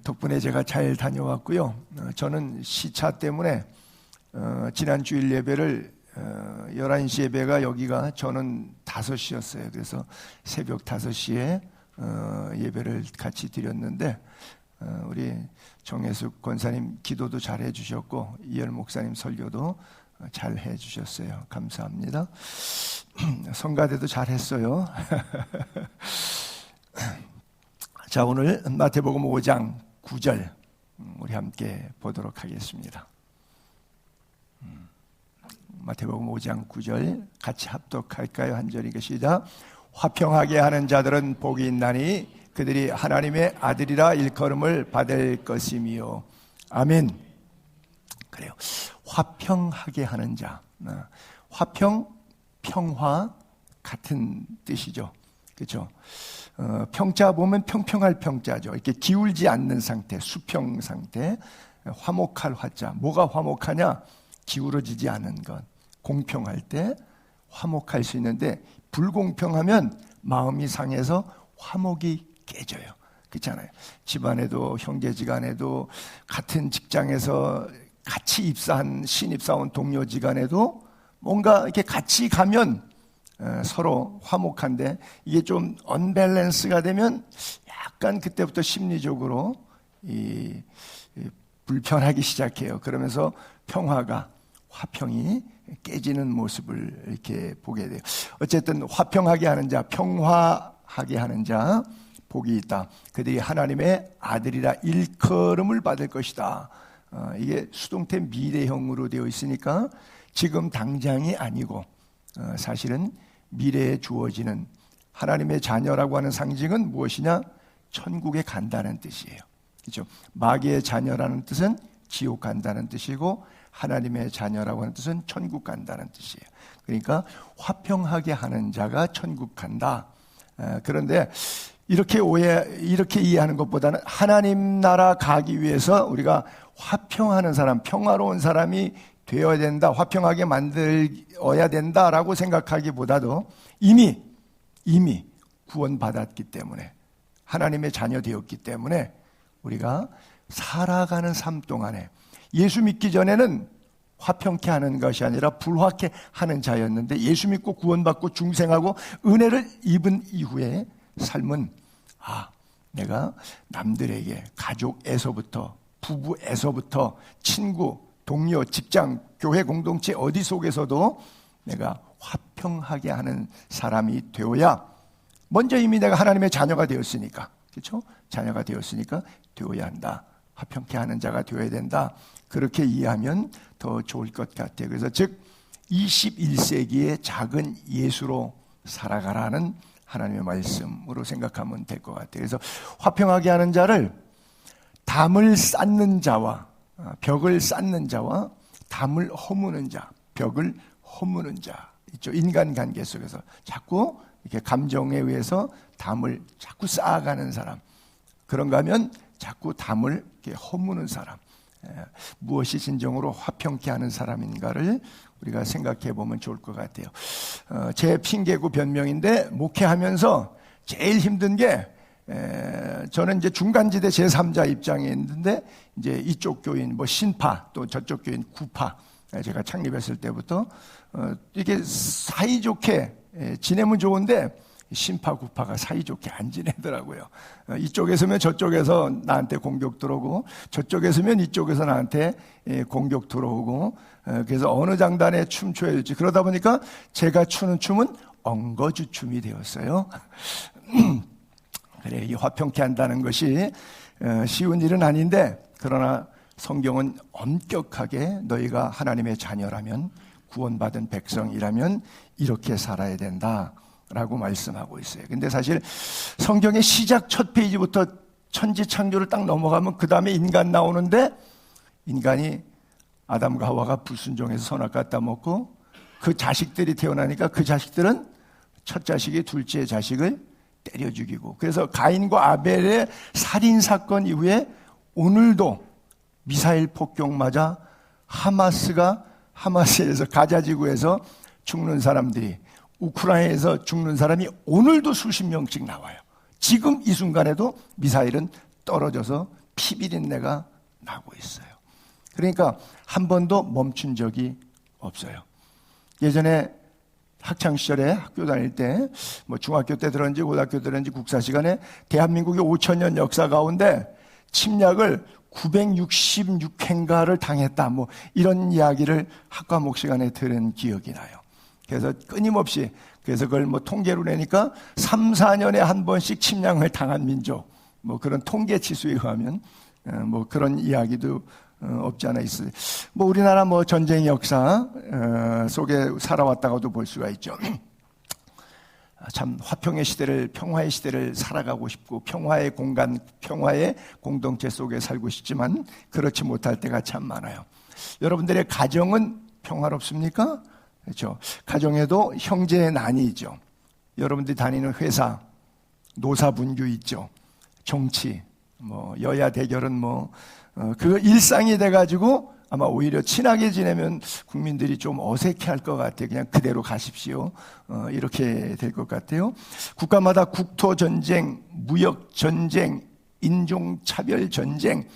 덕분에 제가 잘 다녀왔고요. 저는 시차 때문에 지난 주일 예배를 11시 예배가 여기가 저는 5시였어요. 그래서 새벽 5시에 예배를 같이 드렸는데 우리 정혜숙 권사님 기도도 잘 해주셨고 이열 목사님 설교도 잘 해주셨어요. 감사합니다. 성가대도 잘 했어요. 자, 오늘 마태복음 5장 9절 우리 함께 보도록 하겠습니다. 마태복음 5장 9절 같이 합독할까요? 한 절이니까 시작. 화평하게 하는 자들은 복이 있나니 그들이 하나님의 아들이라 일컬음을 받을 것이며. 아멘. 그래요. 화평하게 하는 자. 화평, 평화 같은 뜻이죠. 그렇죠? 평자 보면 평평할 평자죠. 이렇게 기울지 않는 상태, 수평 상태. 화목할 화자. 뭐가 화목하냐? 기울어지지 않은 것. 공평할 때 화목할 수 있는데 불공평하면 마음이 상해서 화목이 깨져요. 그렇잖아요. 집안에도 형제지간에도 같은 직장에서 같이 입사한 신입사원 동료지간에도 뭔가 이렇게 같이 가면 서로 화목한데 이게 좀 언밸런스가 되면 약간 그때부터 심리적으로 불편하기 시작해요. 그러면서 평화가 화평이 깨지는 모습을 이렇게 보게 돼요. 어쨌든 화평하게 하는 자, 평화하게 하는 자 복이 있다. 그들이 하나님의 아들이라 일컬음을 받을 것이다. 이게 수동태 미래형으로 되어 있으니까 지금 당장이 아니고 사실은 미래에 주어지는 하나님의 자녀라고 하는 상징은 무엇이냐? 천국에 간다는 뜻이에요. 그렇죠? 마귀의 자녀라는 뜻은 지옥 간다는 뜻이고 하나님의 자녀라고 하는 뜻은 천국 간다는 뜻이에요. 그러니까 화평하게 하는 자가 천국 간다. 그런데 이렇게 이해하는 것보다는 하나님 나라 가기 위해서 우리가 화평하는 사람, 평화로운 사람이 되어야 된다, 화평하게 만들어야 된다라고 생각하기보다도 이미 구원받았기 때문에 하나님의 자녀 되었기 때문에 우리가 살아가는 삶 동안에 예수 믿기 전에는 화평케 하는 것이 아니라 불화케 하는 자였는데 예수 믿고 구원받고 중생하고 은혜를 입은 이후에 삶은 내가 남들에게 가족에서부터 부부에서부터 친구, 동료, 직장, 교회 공동체 어디 속에서도 내가 화평하게 하는 사람이 되어야 먼저 이미 내가 하나님의 자녀가 되었으니까 그렇죠? 자녀가 되었으니까 되어야 한다. 화평케 하는 자가 되어야 된다. 그렇게 이해하면 더 좋을 것 같아요. 그래서 즉 21세기의 작은 예수로 살아가라는 하나님의 말씀으로 생각하면 될 것 같아요. 그래서 화평하게 하는 자를 담을 쌓는 자와 벽을 쌓는 자와 담을 허무는 자, 벽을 허무는 자 있죠. 인간관계 속에서 자꾸 이렇게 감정에 의해서 담을 자꾸 쌓아가는 사람, 그런가 하면 자꾸 담을 이렇게 허무는 사람, 무엇이 진정으로 화평케 하는 사람인가를 우리가 생각해 보면 좋을 것 같아요. 제 핑계고 변명인데 목회하면서 제일 힘든 게 저는 이제 중간지대 제3자 입장에 있는데 이제 이쪽 교인 뭐 신파 또 저쪽 교인 구파 제가 창립했을 때부터 이게 사이좋게 지내면 좋은데 신파 구파가 사이좋게 안 지내더라고요. 이쪽에서면 저쪽에서 나한테 공격 들어오고 저쪽에서면 이쪽에서 나한테 공격 들어오고 그래서 어느 장단에 춤춰야 될지 그러다 보니까 제가 추는 춤은 엉거주춤이 되었어요. 그래, 이 화평케 한다는 것이 쉬운 일은 아닌데 그러나 성경은 엄격하게 너희가 하나님의 자녀라면 구원받은 백성이라면 이렇게 살아야 된다라고 말씀하고 있어요. 근데 사실 성경의 시작 첫 페이지부터 천지 창조를 딱 넘어가면 그 다음에 인간 나오는데 인간이 아담과 하와가 불순종해서 선악과 따먹고 그 자식들이 태어나니까 그 자식들은 첫 자식이 둘째 자식을 때려 죽이고 그래서 가인과 아벨의 살인사건 이후에 오늘도 미사일 폭격 맞아 하마스에서 가자지구에서 죽는 사람들이 우크라이나에서 죽는 사람이 오늘도 수십 명씩 나와요. 지금 이 순간에도 미사일은 떨어져서 피비린내가 나고 있어요. 그러니까 한 번도 멈춘 적이 없어요. 예전에 학창시절에 학교 다닐 때, 중학교 때 들었는지 고등학교 들었는지 국사 시간에 대한민국의 5,000년 역사 가운데 침략을 966회인가를 당했다. 이런 이야기를 학과목 시간에 들은 기억이 나요. 그래서 끊임없이, 그래서 그걸 통계로 내니까 3, 4년에 한 번씩 침략을 당한 민족, 그런 통계치수에 의하면, 그런 이야기도 없지 않아 있어요. 우리나라 전쟁 역사 속에 살아왔다고도 볼 수가 있죠. 참 화평의 시대를, 평화의 시대를 살아가고 싶고 평화의 공간, 평화의 공동체 속에 살고 싶지만 그렇지 못할 때가 참 많아요. 여러분들의 가정은 평화롭습니까? 그렇죠. 가정에도 형제의 난이 있죠. 여러분들이 다니는 회사, 노사분규 있죠. 정치, 여야 대결은 그 일상이 돼가지고 아마 오히려 친하게 지내면 국민들이 좀 어색해할 것 같아요. 그냥 그대로 가십시오. 이렇게 될 것 같아요. 국가마다 국토 전쟁, 무역 전쟁, 인종 차별 전쟁,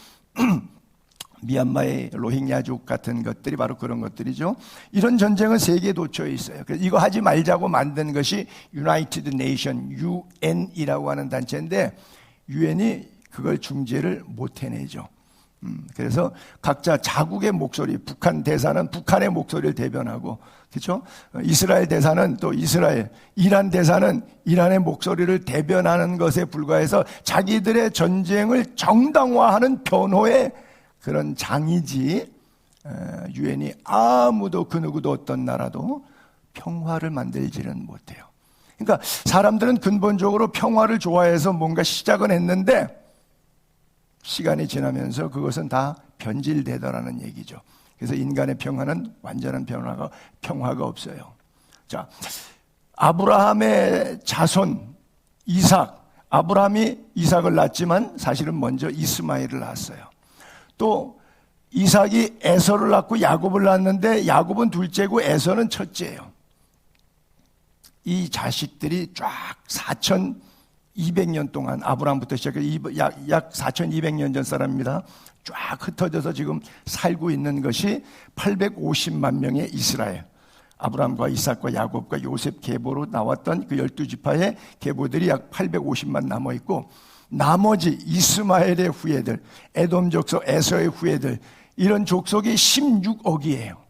미얀마의 로힝야족 같은 것들이 바로 그런 것들이죠. 이런 전쟁은 세계에 도처에 있어요. 그래서 이거 하지 말자고 만든 것이 United Nation, UN이라고 하는 단체인데 UN이 그걸 중재를 못 해내죠. 그래서 각자 자국의 목소리, 북한 대사는 북한의 목소리를 대변하고, 그렇죠? 이스라엘 대사는 또 이스라엘, 이란 대사는 이란의 목소리를 대변하는 것에 불과해서 자기들의 전쟁을 정당화하는 변호의 그런 장이지, 유엔이 아무도 그 누구도 어떤 나라도 평화를 만들지는 못해요. 그러니까 사람들은 근본적으로 평화를 좋아해서 뭔가 시작은 했는데 시간이 지나면서 그것은 다 변질되더라는 얘기죠. 그래서 인간의 평화는 완전한 평화가 없어요. 자, 아브라함의 자손 이삭, 아브라함이 이삭을 낳았지만 사실은 먼저 이스마엘을 낳았어요. 또 이삭이 에서를 낳고 야곱을 낳았는데 야곱은 둘째고 에서는 첫째예요. 이 자식들이 쫙 4,200년 동안 아브라함부터 시작해서 약 4,200년 전 사람입니다. 쫙 흩어져서 지금 살고 있는 것이 850만 명의 이스라엘. 아브라함과 이삭과 야곱과 요셉 계보로 나왔던 그 12지파의 계보들이 약 850만 남아있고 나머지 이스마엘의 후예들, 에돔 족속 에서의 후예들, 이런 족속이 16억이에요.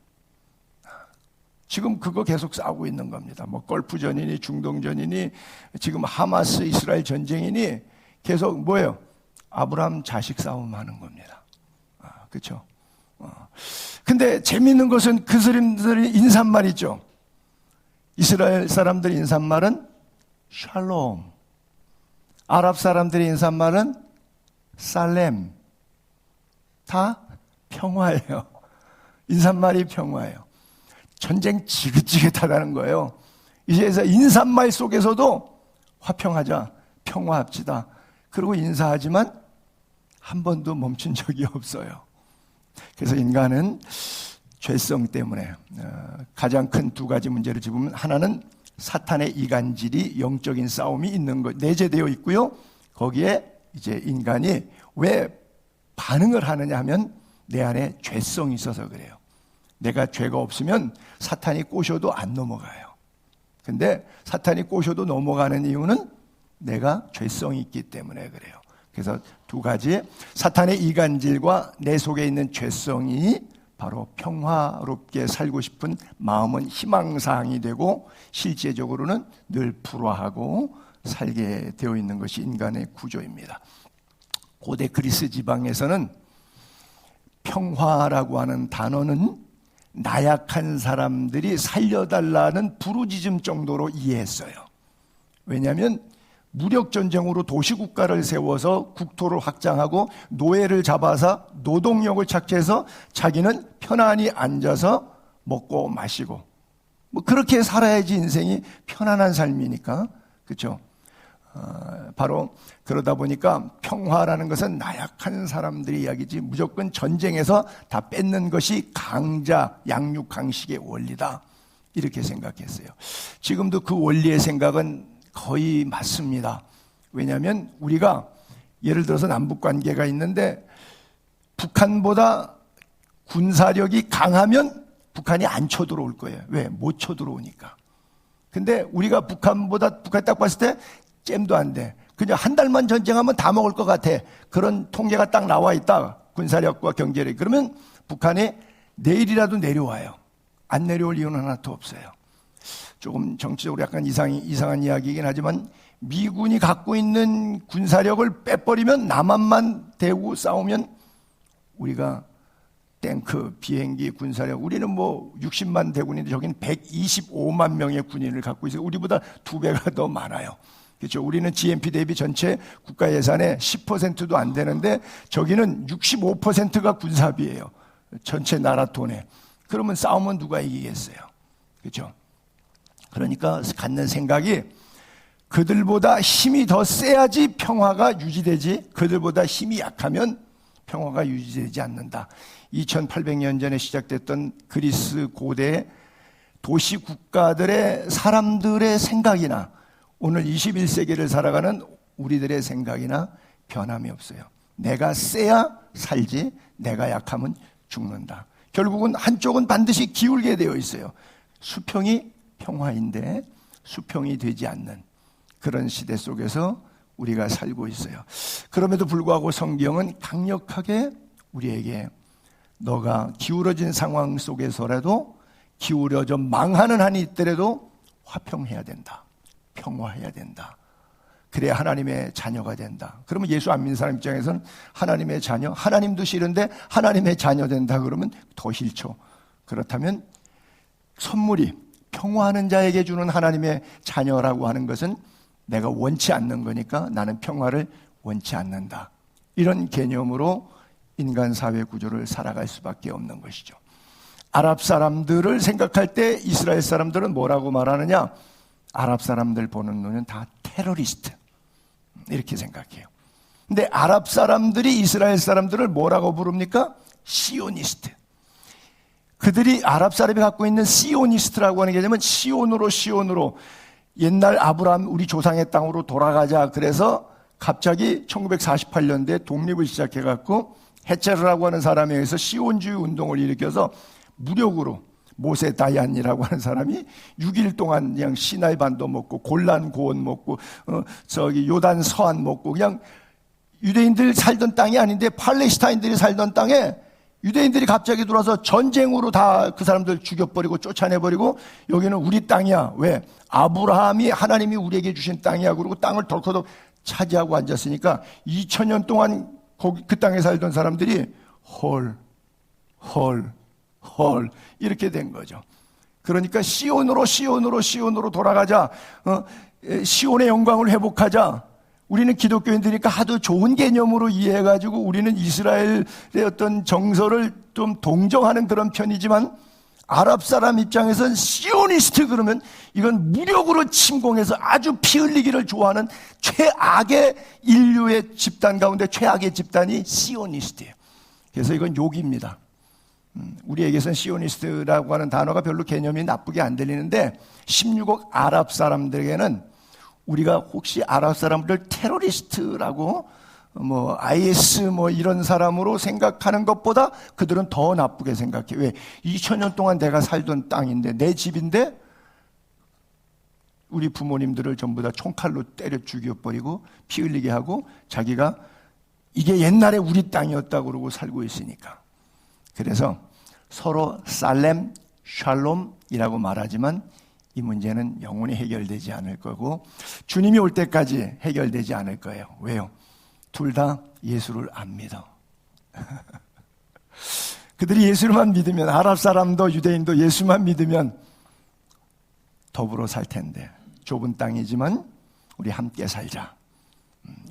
지금 그거 계속 싸우고 있는 겁니다. 걸프전이니 중동전이니 지금 하마스 이스라엘 전쟁이니 계속 뭐예요? 아브라함 자식 싸움하는 겁니다. 그렇죠? 근데 재미있는 것은 그 사람들의 인사말이죠. 이스라엘 사람들의 인사말은 샬롬, 아랍 사람들의 인사말은 살렘. 다 평화예요. 인사말이 평화예요. 전쟁 지긋지긋하다는 거예요. 이제서 인사말 속에서도 화평하자, 평화합시다. 그리고 인사하지만 한 번도 멈춘 적이 없어요. 그래서 인간은 죄성 때문에 가장 큰 두 가지 문제를 짚으면 하나는 사탄의 이간질이 영적인 싸움이 있는 것 내재되어 있고요. 거기에 이제 인간이 왜 반응을 하느냐 하면 내 안에 죄성이 있어서 그래요. 내가 죄가 없으면 사탄이 꼬셔도 안 넘어가요. 근데 사탄이 꼬셔도 넘어가는 이유는 내가 죄성이 있기 때문에 그래요. 그래서 두 가지, 사탄의 이간질과 내 속에 있는 죄성이 바로 평화롭게 살고 싶은 마음은 희망사항이 되고 실제적으로는 늘 불화하고 살게 되어 있는 것이 인간의 구조입니다. 고대 그리스 지방에서는 평화라고 하는 단어는 나약한 사람들이 살려달라는 부르짖음 정도로 이해했어요. 왜냐하면 무력전쟁으로 도시국가를 세워서 국토를 확장하고 노예를 잡아서 노동력을 착취해서 자기는 편안히 앉아서 먹고 마시고 그렇게 살아야지 인생이 편안한 삶이니까. 그렇죠? 바로 그러다 보니까 평화라는 것은 나약한 사람들의 이야기지 무조건 전쟁에서 다 뺏는 것이 강자, 양육, 강식의 원리다. 이렇게 생각했어요. 지금도 그 원리의 생각은 거의 맞습니다. 왜냐하면 우리가 예를 들어서 남북 관계가 있는데 북한보다 군사력이 강하면 북한이 안 쳐들어올 거예요. 왜? 못 쳐들어오니까. 근데 우리가 북한 딱 봤을 때 잼도 안 돼. 그냥 한 달만 전쟁하면 다 먹을 것 같아. 그런 통계가 딱 나와 있다. 군사력과 경제력. 그러면 북한이 내일이라도 내려와요. 안 내려올 이유는 하나도 없어요. 조금 정치적으로 약간 이상한 이야기이긴 하지만 미군이 갖고 있는 군사력을 빼버리면 남한만 대고 싸우면 우리가 탱크, 비행기, 군사력, 우리는 뭐 60만 대군인데 저기는 125만 명의 군인을 갖고 있어요. 우리보다 2배가 더 많아요. 그렇죠? 우리는 GNP 대비 전체 국가 예산의 10%도 안 되는데 저기는 65%가 군사비예요. 전체 나라 돈에. 그러면 싸우면 누가 이기겠어요? 그렇죠? 그러니까 갖는 생각이 그들보다 힘이 더 세야지 평화가 유지되지, 그들보다 힘이 약하면 평화가 유지되지 않는다. 2800년 전에 시작됐던 그리스 고대 도시 국가들의 사람들의 생각이나 오늘 21세기를 살아가는 우리들의 생각이나 변함이 없어요. 내가 세야 살지, 내가 약하면 죽는다. 결국은 한쪽은 반드시 기울게 되어 있어요. 수평이 평화인데 수평이 되지 않는 그런 시대 속에서 우리가 살고 있어요. 그럼에도 불구하고 성경은 강력하게 우리에게 너가 기울어진 상황 속에서라도 기울어져 망하는 한이 있더라도 화평해야 된다. 평화해야 된다. 그래야 하나님의 자녀가 된다. 그러면 예수 안 믿는 사람 입장에서는 하나님의 자녀, 하나님도 싫은데 하나님의 자녀 된다 그러면 더 싫죠. 그렇다면 선물이 평화하는 자에게 주는 하나님의 자녀라고 하는 것은 내가 원치 않는 거니까 나는 평화를 원치 않는다. 이런 개념으로 인간 사회 구조를 살아갈 수밖에 없는 것이죠. 아랍 사람들을 생각할 때 이스라엘 사람들은 뭐라고 말하느냐? 아랍 사람들 보는 눈은 다 테러리스트. 이렇게 생각해요. 근데 아랍 사람들이 이스라엘 사람들을 뭐라고 부릅니까? 시오니스트. 그들이 아랍 사람이 갖고 있는 시오니스트라고 하는 개념은 시온으로 옛날 아브라함 우리 조상의 땅으로 돌아가자. 그래서 갑자기 1948년도에 독립을 시작해갖고 헤체르라고 하는 사람에 의해서 시온주의 운동을 일으켜서 무력으로 모세 다얀이라고 하는 사람이 6일 동안 그냥 시나이 반도 먹고 골란 고원 먹고 요단 서안 먹고 그냥 유대인들 살던 땅이 아닌데 팔레스타인들이 살던 땅에 유대인들이 갑자기 들어와서 전쟁으로 다 그 사람들 죽여버리고 쫓아내버리고 여기는 우리 땅이야. 왜? 아브라함이 하나님이 우리에게 주신 땅이야. 그리고 땅을 덜커덕 차지하고 앉았으니까 2000년 동안 그 땅에 살던 사람들이 헐 이렇게 된 거죠. 그러니까 시온으로 돌아가자. 시온의 영광을 회복하자. 우리는 기독교인들이니까 하도 좋은 개념으로 이해해가지고 우리는 이스라엘의 어떤 정서를 좀 동정하는 그런 편이지만 아랍 사람 입장에서는 시오니스트 그러면 이건 무력으로 침공해서 아주 피 흘리기를 좋아하는 최악의 인류의 집단 가운데 최악의 집단이 시오니스트예요. 그래서 이건 욕입니다. 우리에게서는 시오니스트라고 하는 단어가 별로 개념이 나쁘게 안 들리는데 16억 아랍 사람들에게는 우리가 혹시 아랍 사람들 테러리스트라고 IS 이런 사람으로 생각하는 것보다 그들은 더 나쁘게 생각해. 왜? 2000년 동안 내가 살던 땅인데 내 집인데 우리 부모님들을 전부 다 총칼로 때려 죽여버리고 피 흘리게 하고 자기가 이게 옛날에 우리 땅이었다고 그러고 살고 있으니까. 그래서 서로 살렘, 샬롬이라고 말하지만 이 문제는 영원히 해결되지 않을 거고 주님이 올 때까지 해결되지 않을 거예요. 왜요? 둘 다 예수를 안 믿어. 그들이 예수만 믿으면 아랍 사람도 유대인도 예수만 믿으면 더불어 살 텐데 좁은 땅이지만 우리 함께 살자.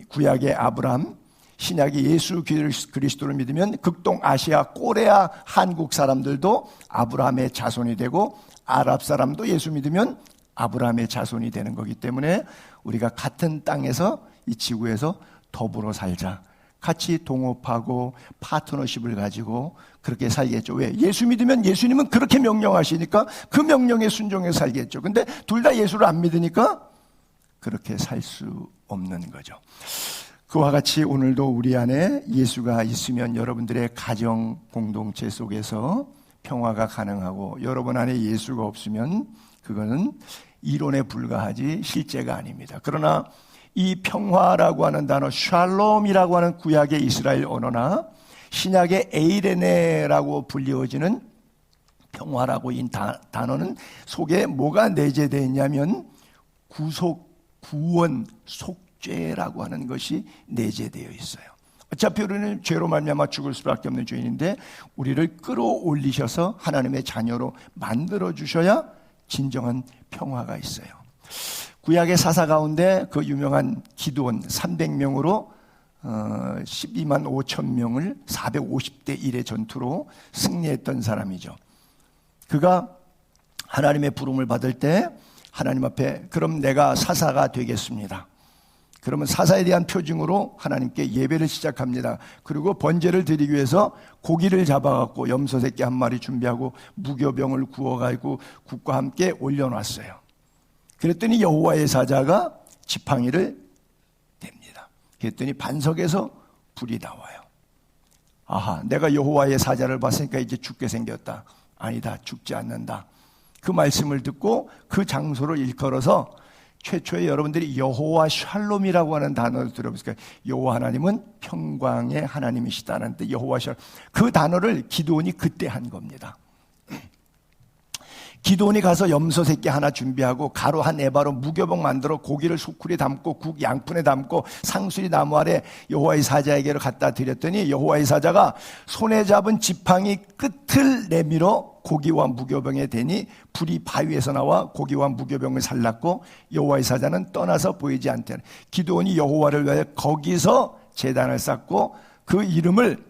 구약의 아브라함, 신약의 예수 그리스도를 믿으면 극동 아시아, 코레아, 한국 사람들도 아브라함의 자손이 되고 아랍 사람도 예수 믿으면 아브라함의 자손이 되는 거기 때문에 우리가 같은 땅에서 이 지구에서 더불어 살자. 같이 동업하고 파트너십을 가지고 그렇게 살겠죠. 왜? 예수 믿으면 예수님은 그렇게 명령하시니까 그 명령에 순종해서 살겠죠. 근데 둘 다 예수를 안 믿으니까 그렇게 살 수 없는 거죠. 그와 같이 오늘도 우리 안에 예수가 있으면 여러분들의 가정 공동체 속에서 평화가 가능하고, 여러분 안에 예수가 없으면 그거는 이론에 불과하지 실제가 아닙니다. 그러나 이 평화라고 하는 단어, 샬롬이라고 하는 구약의 이스라엘 언어나 신약의 에이레네라고 불리워지는 평화라고 인 단어는 속에 뭐가 내재되어 있냐면 구속, 구원, 속죄라고 하는 것이 내재되어 있어요. 어차피 우리는 죄로 말미암아 죽을 수밖에 없는 죄인인데 우리를 끌어올리셔서 하나님의 자녀로 만들어 주셔야 진정한 평화가 있어요. 구약의 사사 가운데 그 유명한 기드온 300명으로 12만 5천 명을 450대 1의 전투로 승리했던 사람이죠. 그가 하나님의 부름을 받을 때 하나님 앞에 그럼 내가 사사가 되겠습니다. 그러면 사사에 대한 표징으로 하나님께 예배를 시작합니다. 그리고 번제를 드리기 위해서 고기를 잡아갖고 염소 새끼 한 마리 준비하고 무교병을 구워가지고 국과 함께 올려놨어요. 그랬더니 여호와의 사자가 지팡이를 댑니다. 그랬더니 반석에서 불이 나와요. 아하, 내가 여호와의 사자를 봤으니까 이제 죽게 생겼다. 아니다, 죽지 않는다. 그 말씀을 듣고 그 장소를 일컬어서 최초에 여러분들이 여호와 샬롬이라고 하는 단어를 들어보니까 여호와 하나님은 평강의 하나님이시다는 데 여호와 샬롬, 그 단어를 기드온이 그때 한 겁니다. 기드온이 가서 염소 새끼 하나 준비하고 가루 한 에바로 무교병 만들어 고기를 수쿨에 담고 국 양푼에 담고 상수리 나무 아래 여호와의 사자에게로 갖다 드렸더니 여호와의 사자가 손에 잡은 지팡이 끝을 내밀어 고기와 무교병에 대니 불이 바위에서 나와 고기와 무교병을 살랐고 여호와의 사자는 떠나서 보이지 않더라. 기드온이 여호와를 위하여 거기서 제단을 쌓고 그 이름을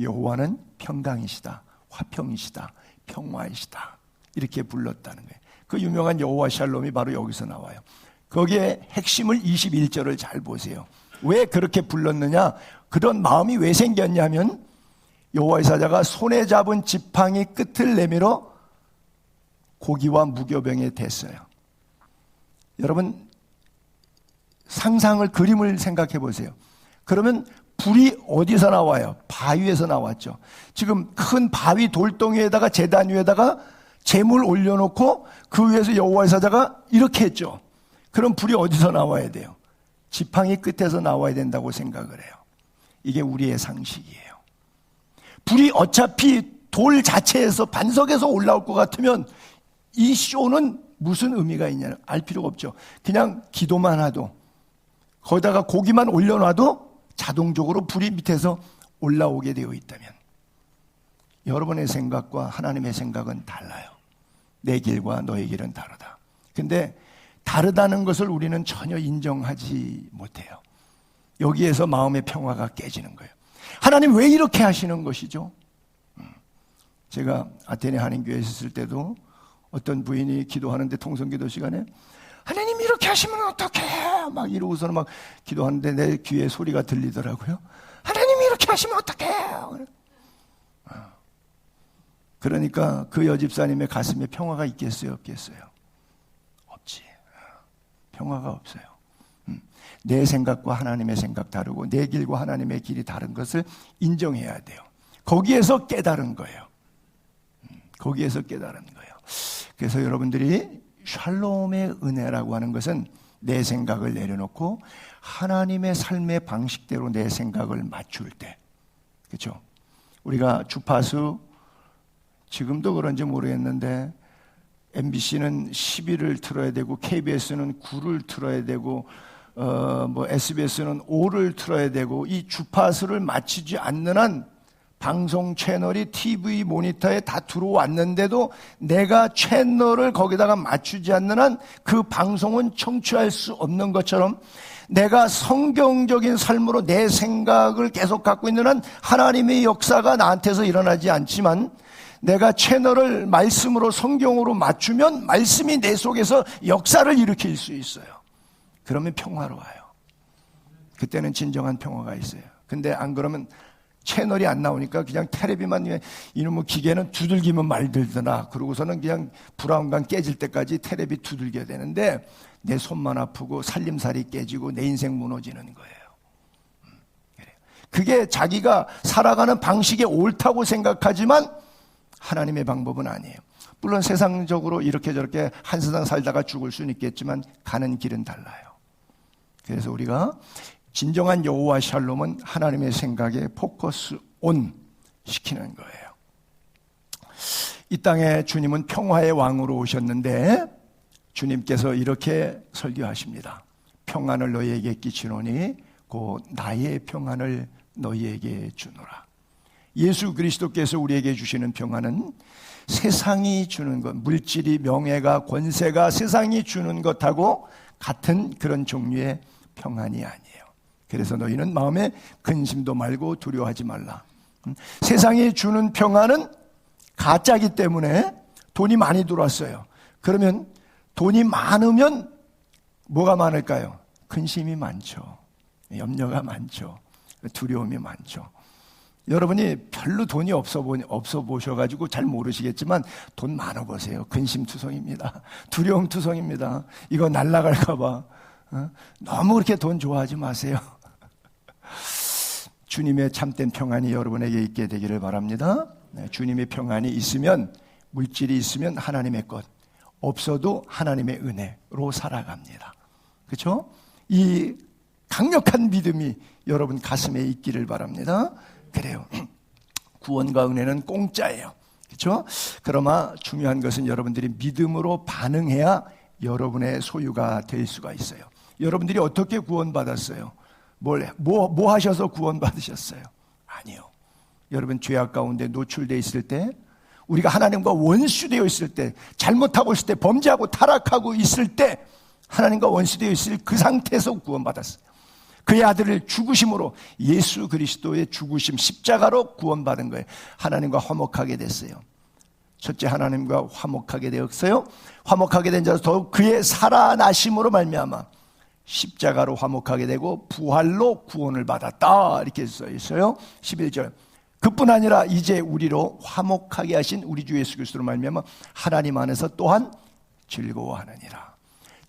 여호와는 평강이시다, 화평이시다, 평화이시다 이렇게 불렀다는 거예요. 그 유명한 여호와 샬롬이 바로 여기서 나와요. 거기에 핵심을 21절을 잘 보세요. 왜 그렇게 불렀느냐, 그런 마음이 왜 생겼냐면 여호와의 사자가 손에 잡은 지팡이 끝을 내밀어 고기와 무교병에 댔어요. 여러분 상상을, 그림을 생각해 보세요. 그러면 불이 어디서 나와요? 바위에서 나왔죠. 지금 큰 바위 돌덩이에다가 제단 위에다가 재물 올려놓고 그 위에서 여호와의 사자가 이렇게 했죠. 그럼 불이 어디서 나와야 돼요? 지팡이 끝에서 나와야 된다고 생각을 해요. 이게 우리의 상식이에요. 불이 어차피 돌 자체에서 반석에서 올라올 것 같으면 이 쇼는 무슨 의미가 있냐 알 필요가 없죠. 그냥 기도만 하도, 거기다가 고기만 올려놔도 자동적으로 불이 밑에서 올라오게 되어 있다면 여러분의 생각과 하나님의 생각은 달라요. 내 길과 너의 길은 다르다. 근데 다르다는 것을 우리는 전혀 인정하지 못해요. 여기에서 마음의 평화가 깨지는 거예요. 하나님 왜 이렇게 하시는 것이죠? 제가 아테네 한인교회에 있을 때도 어떤 부인이 기도하는데 통성기도 시간에 하나님 이렇게 하시면 어떡해? 막 이러고서는 막 기도하는데 내 귀에 소리가 들리더라고요. 하나님 이렇게 하시면 어떡해? 그러니까 그 여집사님의 가슴에 평화가 있겠어요? 없겠어요? 없지. 평화가 없어요. 내 생각과 하나님의 생각 다르고 내 길과 하나님의 길이 다른 것을 인정해야 돼요. 거기에서 깨달은 거예요. 거기에서 깨달은 거예요. 그래서 여러분들이 샬롬의 은혜라고 하는 것은 내 생각을 내려놓고 하나님의 삶의 방식대로 내 생각을 맞출 때, 그렇죠? 우리가 주파수 지금도 그런지 모르겠는데 MBC는 11을 틀어야 되고 KBS는 9를 틀어야 되고 SBS는 5를 틀어야 되고 이 주파수를 맞추지 않는 한 방송 채널이 TV 모니터에 다 들어왔는데도 내가 채널을 거기다가 맞추지 않는 한 그 방송은 청취할 수 없는 것처럼 내가 성경적인 삶으로 내 생각을 계속 갖고 있는 한 하나님의 역사가 나한테서 일어나지 않지만 내가 채널을 말씀으로 성경으로 맞추면 말씀이 내 속에서 역사를 일으킬 수 있어요. 그러면 평화로워요. 그때는 진정한 평화가 있어요. 근데 안 그러면 채널이 안 나오니까 그냥 테레비만, 이놈의 기계는 두들기면 말들더나 그러고서는 그냥 브라운관 깨질 때까지 테레비 두들겨야 되는데 내 손만 아프고 살림살이 깨지고 내 인생 무너지는 거예요. 그게 자기가 살아가는 방식이 옳다고 생각하지만 하나님의 방법은 아니에요. 물론 세상적으로 이렇게 저렇게 한 세상 살다가 죽을 수는 있겠지만 가는 길은 달라요. 그래서 우리가 진정한 여호와 샬롬은 하나님의 생각에 포커스 온 시키는 거예요. 이 땅에 주님은 평화의 왕으로 오셨는데 주님께서 이렇게 설교하십니다. 평안을 너희에게 끼치노니 곧 나의 평안을 너희에게 주노라. 예수 그리스도께서 우리에게 주시는 평안은 세상이 주는 것, 물질이, 명예가, 권세가 세상이 주는 것하고 같은 그런 종류의 평안이 아니에요. 그래서 너희는 마음에 근심도 말고 두려워하지 말라. 세상이 주는 평안은 가짜이기 때문에 돈이 많이 들어왔어요. 그러면 돈이 많으면 뭐가 많을까요? 근심이 많죠. 염려가 많죠. 두려움이 많죠. 여러분이 별로 돈이 없어 보셔가지고 잘 모르시겠지만 돈 많아 보세요. 근심투성입니다. 두려움투성입니다. 이거 날아갈까봐. 너무 그렇게 돈 좋아하지 마세요. 주님의 참된 평안이 여러분에게 있게 되기를 바랍니다. 주님의 평안이 있으면, 물질이 있으면 하나님의 것, 없어도 하나님의 은혜로 살아갑니다. 그렇죠? 이 강력한 믿음이 여러분 가슴에 있기를 바랍니다. 그래요. 구원과 은혜는 공짜예요. 그렇죠? 그러나 중요한 것은 여러분들이 믿음으로 반응해야 여러분의 소유가 될 수가 있어요. 여러분들이 어떻게 구원받았어요? 뭐 하셔서 구원받으셨어요? 아니요. 여러분 죄악 가운데 노출되어 있을 때, 우리가 하나님과 원수되어 있을 때, 잘못하고 있을 때, 범죄하고 타락하고 있을 때 하나님과 원수되어 있을 그 상태에서 구원받았어요. 그의 아들을 죽으심으로, 예수 그리스도의 죽으심, 십자가로 구원받은 거예요. 하나님과 화목하게 됐어요. 첫째, 하나님과 화목하게 되었어요. 화목하게 된 자로 더욱 그의 살아나심으로 말미암아 십자가로 화목하게 되고 부활로 구원을 받았다, 이렇게 써 있어요. 11절. 그뿐 아니라 이제 우리로 화목하게 하신 우리 주 예수 그리스도로 말미암아 하나님 안에서 또한 즐거워하느니라.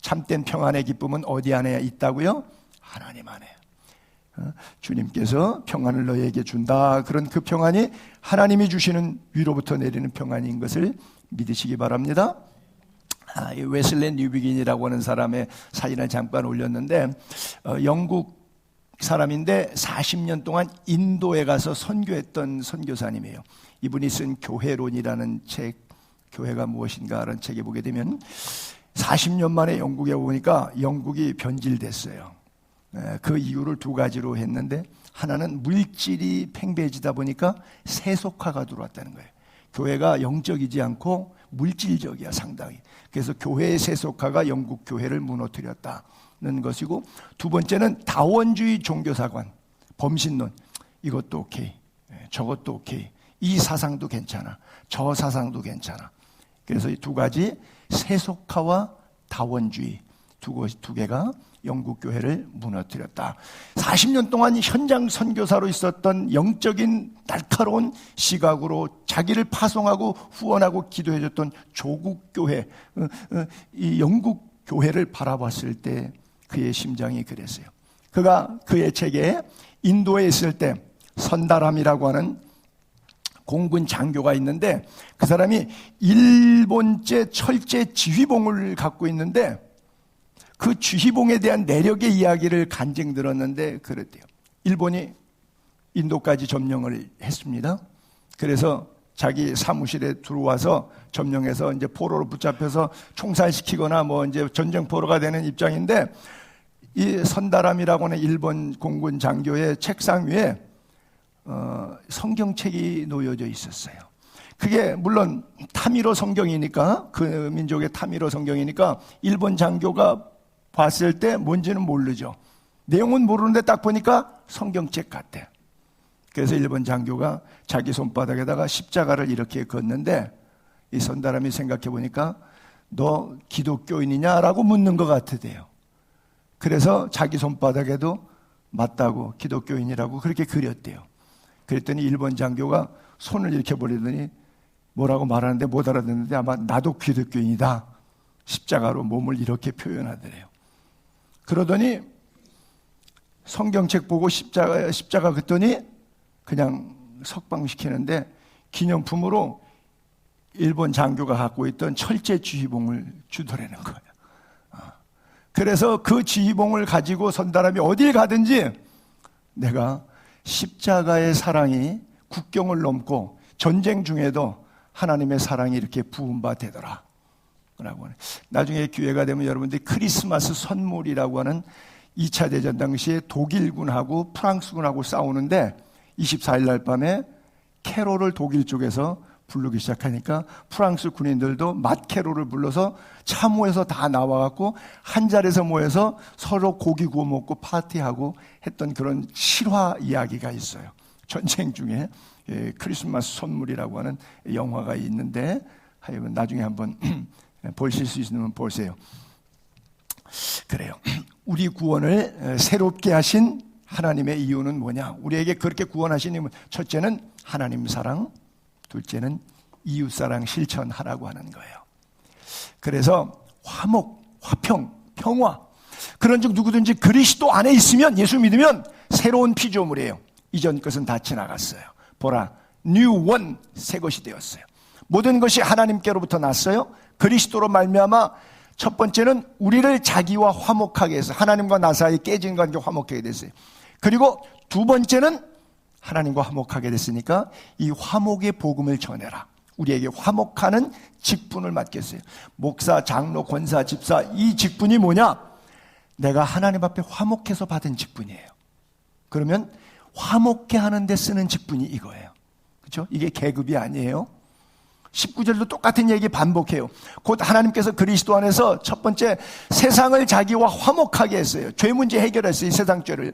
참된 평안의 기쁨은 어디 안에 있다고요? 하나님 안에. 주님께서 평안을 너희에게 준다. 그런 그 평안이 하나님이 주시는 위로부터 내리는 평안인 것을 믿으시기 바랍니다. 웨슬리 뉴비긴이라고 하는 사람의 사진을 잠깐 올렸는데, 영국 사람인데 40년 동안 인도에 가서 선교했던 선교사님이에요. 이분이 쓴 교회론이라는 책, 교회가 무엇인가라는 책에 보게 되면 40년 만에 영국에 오니까 영국이 변질됐어요. 그 이유를 두 가지로 했는데, 하나는 물질이 팽배해지다 보니까 세속화가 들어왔다는 거예요. 교회가 영적이지 않고 물질적이야, 상당히. 그래서 교회의 세속화가 영국 교회를 무너뜨렸다는 것이고, 두 번째는 다원주의 종교사관, 범신론. 이것도 오케이, 저것도 오케이, 이 사상도 괜찮아, 저 사상도 괜찮아. 그래서 이 두 가지, 세속화와 다원주의 두 개가 영국 교회를 무너뜨렸다. 40년 동안 현장 선교사로 있었던 영적인 날카로운 시각으로 자기를 파송하고 후원하고 기도해줬던 조국 교회, 이 영국 교회를 바라봤을 때 그의 심장이 그랬어요. 그가 그의 책에 인도에 있을 때 선다람이라고 하는 공군 장교가 있는데, 그 사람이 일본제 철제 지휘봉을 갖고 있는데 그 지휘봉에 대한 내력의 이야기를 간증 들었는데 그랬대요. 일본이 인도까지 점령을 했습니다. 그래서 자기 사무실에 들어와서 점령해서 이제 포로로 붙잡혀서 총살시키거나 뭐 이제 전쟁포로가 되는 입장인데, 이 선다람이라고 하는 일본 공군 장교의 책상 위에 성경책이 놓여져 있었어요. 그게 물론 타미로 성경이니까, 그 민족의 타미로 성경이니까 일본 장교가 봤을 때 뭔지는 모르죠. 내용은 모르는데 딱 보니까 성경책 같아. 그래서 일본 장교가 자기 손바닥에다가 십자가를 이렇게 걷는데, 이 선다람이 생각해 보니까 너 기독교인이냐라고 묻는 것 같으대요. 그래서 자기 손바닥에도 맞다고 기독교인이라고 그렇게 그렸대요. 그랬더니 일본 장교가 손을 이렇게 벌리더니 뭐라고 말하는데 못 알아듣는데, 아마 나도 기독교인이다, 십자가로 몸을 이렇게 표현하더래요. 그러더니 성경책 보고 십자가 그랬더니 그냥 석방시키는데 기념품으로 일본 장교가 갖고 있던 철제 지휘봉을 주더라는 거예요. 그래서 그 지휘봉을 가지고 선다람이 어딜 가든지 내가 십자가의 사랑이 국경을 넘고 전쟁 중에도 하나님의 사랑이 이렇게 부음바 되더라 라고 하는. 나중에 기회가 되면 여러분들이 크리스마스 선물이라고 하는 2차 대전 당시에 독일군하고 프랑스군하고 싸우는데 24일 날 밤에 캐롤을 독일 쪽에서 부르기 시작하니까 프랑스 군인들도 맛캐롤을 불러서 참호에서 다 나와갖고 한 자리에서 모여서 서로 고기 구워 먹고 파티하고 했던 그런 실화 이야기가 있어요. 전쟁 중에 크리스마스 선물이라고 하는 영화가 있는데 하여간 나중에 한번 보실 수 있으면 보세요. 그래요. 우리 구원을 새롭게 하신 하나님의 이유는 뭐냐? 우리에게 그렇게 구원하신 이유는 첫째는 하나님 사랑, 둘째는 이웃 사랑 실천하라고 하는 거예요. 그래서 화목, 화평, 평화. 그런즉 누구든지 그리스도 안에 있으면, 예수 믿으면 새로운 피조물이에요. 이전 것은 다 지나갔어요. 보라, new one, 새 것이 되었어요. 모든 것이 하나님께로부터 났어요. 그리스도로 말미암아 첫 번째는 우리를 자기와 화목하게 해서 하나님과 나 사이 깨진 관계 화목하게 됐어요. 그리고 두 번째는 하나님과 화목하게 됐으니까 이 화목의 복음을 전해라. 우리에게 화목하는 직분을 맡겼어요. 목사, 장로, 권사, 집사, 이 직분이 뭐냐? 내가 하나님 앞에 화목해서 받은 직분이에요. 그러면 화목해 하는 데 쓰는 직분이 이거예요. 그렇죠? 이게 계급이 아니에요. 19절도 똑같은 얘기 반복해요. 곧 하나님께서 그리스도 안에서 첫 번째 세상을 자기와 화목하게 했어요. 죄 문제 해결했어요. 이 세상 죄를.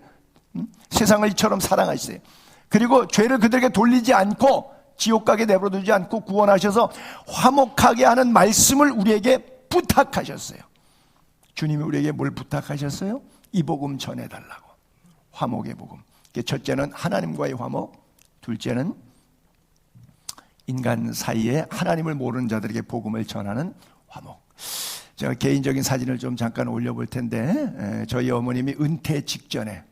세상을 이처럼 사랑하셨어요. 그리고 죄를 그들에게 돌리지 않고 지옥 가게 내버려두지 않고 구원하셔서 화목하게 하는 말씀을 우리에게 부탁하셨어요. 주님이 우리에게 뭘 부탁하셨어요? 이 복음 전해달라고. 화목의 복음. 첫째는 하나님과의 화목, 둘째는 인간 사이에 하나님을 모르는 자들에게 복음을 전하는 화목. 제가 개인적인 사진을 좀 잠깐 올려볼 텐데, 저희 어머님이 은퇴 직전에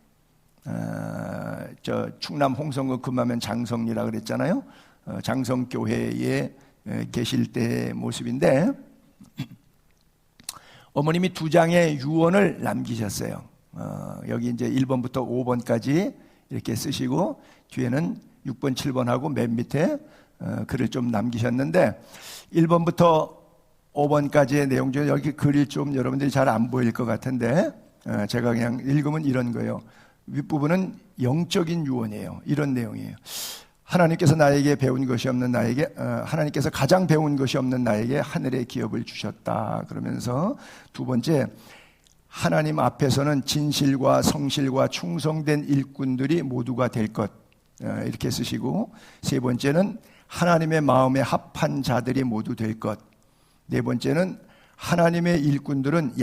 저 충남 홍성군 금화면 장성리라 그랬잖아요. 장성교회에 계실 때 모습인데, 어머님이 2장의 유언을 남기셨어요. 여기 이제 1번부터 5번까지 이렇게 쓰시고 뒤에는 6번, 7번하고 맨 밑에 글을 좀 남기셨는데 1번부터 5번까지의 내용 중에 여기 글이 좀 여러분들이 잘 안 보일 것 같은데 제가 그냥 읽으면 이런 거예요. 윗부분은 영적인 유언이에요. 이런 내용이에요. 하나님께서 나에게 배운 것이 없는 나에게, 하나님께서 가장 배운 것이 없는 나에게 하늘의 기업을 주셨다. 그러면서 두 번째, 하나님 앞에서는 진실과 성실과 충성된 일꾼들이 모두가 될 것. 이렇게 쓰시고, 세 번째는 하나님의 마음에 합한 자들이 모두 될 것. 네 번째는 하나님의 일꾼들은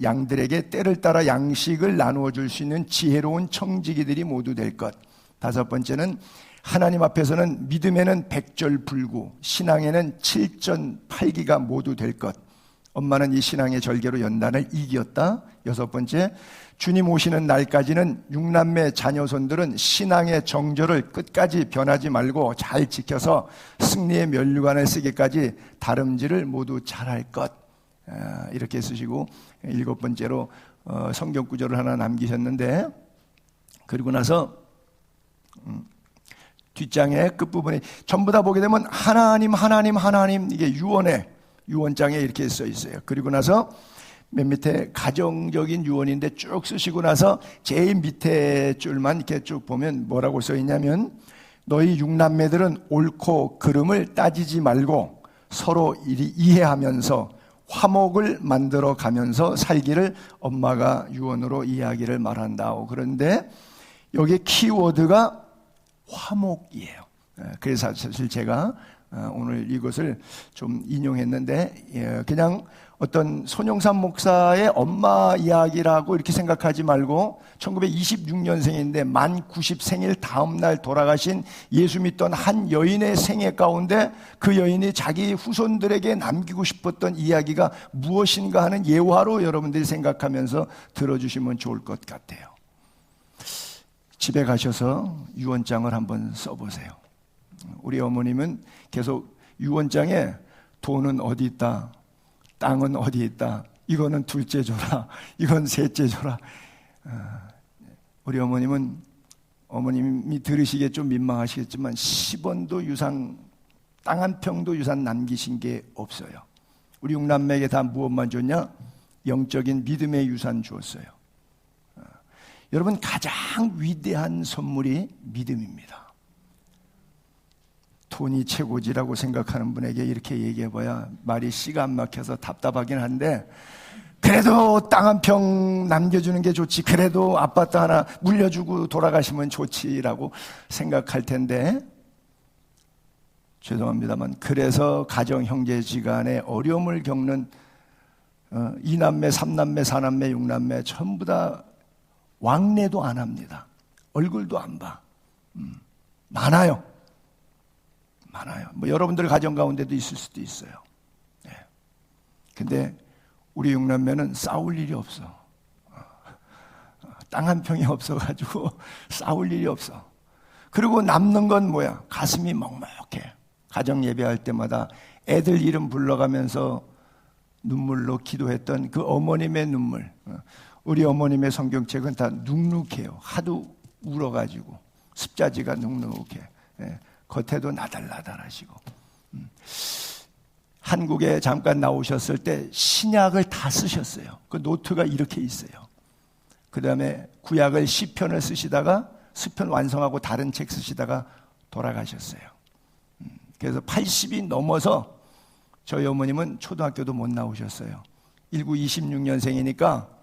양들에게 때를 따라 양식을 나누어 줄 수 있는 지혜로운 청지기들이 모두 될 것. 다섯 번째는 하나님 앞에서는 믿음에는 백절불구, 신앙에는 7전8기가 모두 될 것. 엄마는 이 신앙의 절개로 연단을 이겼다. 여섯 번째, 주님 오시는 날까지는 6남매 자녀손들은 신앙의 정절을 끝까지 변하지 말고 잘 지켜서 승리의 면류관을 쓰기까지 다름질을 모두 잘할 것. 이렇게 쓰시고, 일곱 번째로 성경 구절을 하나 남기셨는데, 그리고 나서 뒷장의 끝부분에 전부 다 보게 되면 하나님 이게 유언장에 이렇게 써 있어요. 그리고 나서 맨 밑에 가정적인 유언인데 쭉 쓰시고 나서 제일 밑에 줄만 이렇게 쭉 보면 뭐라고 써 있냐면, 너희 6남매들은 옳고 그름을 따지지 말고 서로 이해하면서 화목을 만들어 가면서 살기를 엄마가 유언으로 이야기를 말한다. 그런데 여기 키워드가 화목이에요. 그래서 사실 제가 오늘 이것을 좀 인용했는데, 그냥 어떤 손영삼 목사의 엄마 이야기라고 이렇게 생각하지 말고 1926년생인데 만 90 생일 다음 날 돌아가신 예수 믿던 한 여인의 생애 가운데 그 여인이 자기 후손들에게 남기고 싶었던 이야기가 무엇인가 하는 예화로 여러분들이 생각하면서 들어주시면 좋을 것 같아요. 집에 가셔서 유언장을 한번 써보세요. 우리 어머님은 계속 유언장에 돈은 어디 있다, 땅은 어디 있다, 이거는 둘째 줘라, 이건 셋째 줘라. 우리 어머님이 들으시기에 좀 민망하시겠지만 10원도 유산, 땅 한 평도 유산 남기신 게 없어요. 우리 6남매에게 다 무엇만 줬냐? 영적인 믿음의 유산 주었어요. 여러분, 가장 위대한 선물이 믿음입니다. 돈이 최고지라고 생각하는 분에게 이렇게 얘기해봐야 말이 씨가 안 막혀서 답답하긴 한데, 그래도 땅 한 평 남겨주는 게 좋지, 그래도 아파트 하나 물려주고 돌아가시면 좋지라고 생각할 텐데, 죄송합니다만 그래서 가정 형제지간에 어려움을 겪는 2남매, 3남매, 4남매, 6남매 전부 다 왕래도 안 합니다. 얼굴도 안 봐. 많아요. 뭐 여러분들 가정 가운데도 있을 수도 있어요. 네. 근데 우리 6남매는 싸울 일이 없어. 땅 한 평이 없어가지고 싸울 일이 없어. 그리고 남는 건 뭐야? 가슴이 먹먹해. 가정 예배할 때마다 애들 이름 불러가면서 눈물로 기도했던 그 어머님의 눈물. 우리 어머님의 성경책은 다 눅눅해요. 하도 울어가지고 습자지가 눅눅해. 겉에도 나달나달하시고. 한국에 잠깐 나오셨을 때 신약을 다 쓰셨어요. 그 노트가 이렇게 있어요. 그 다음에 구약을 시편을 쓰시다가 시편 완성하고 다른 책 쓰시다가 돌아가셨어요. 그래서 80이 넘어서 저희 어머님은 초등학교도 못 나오셨어요. 1926년생이니까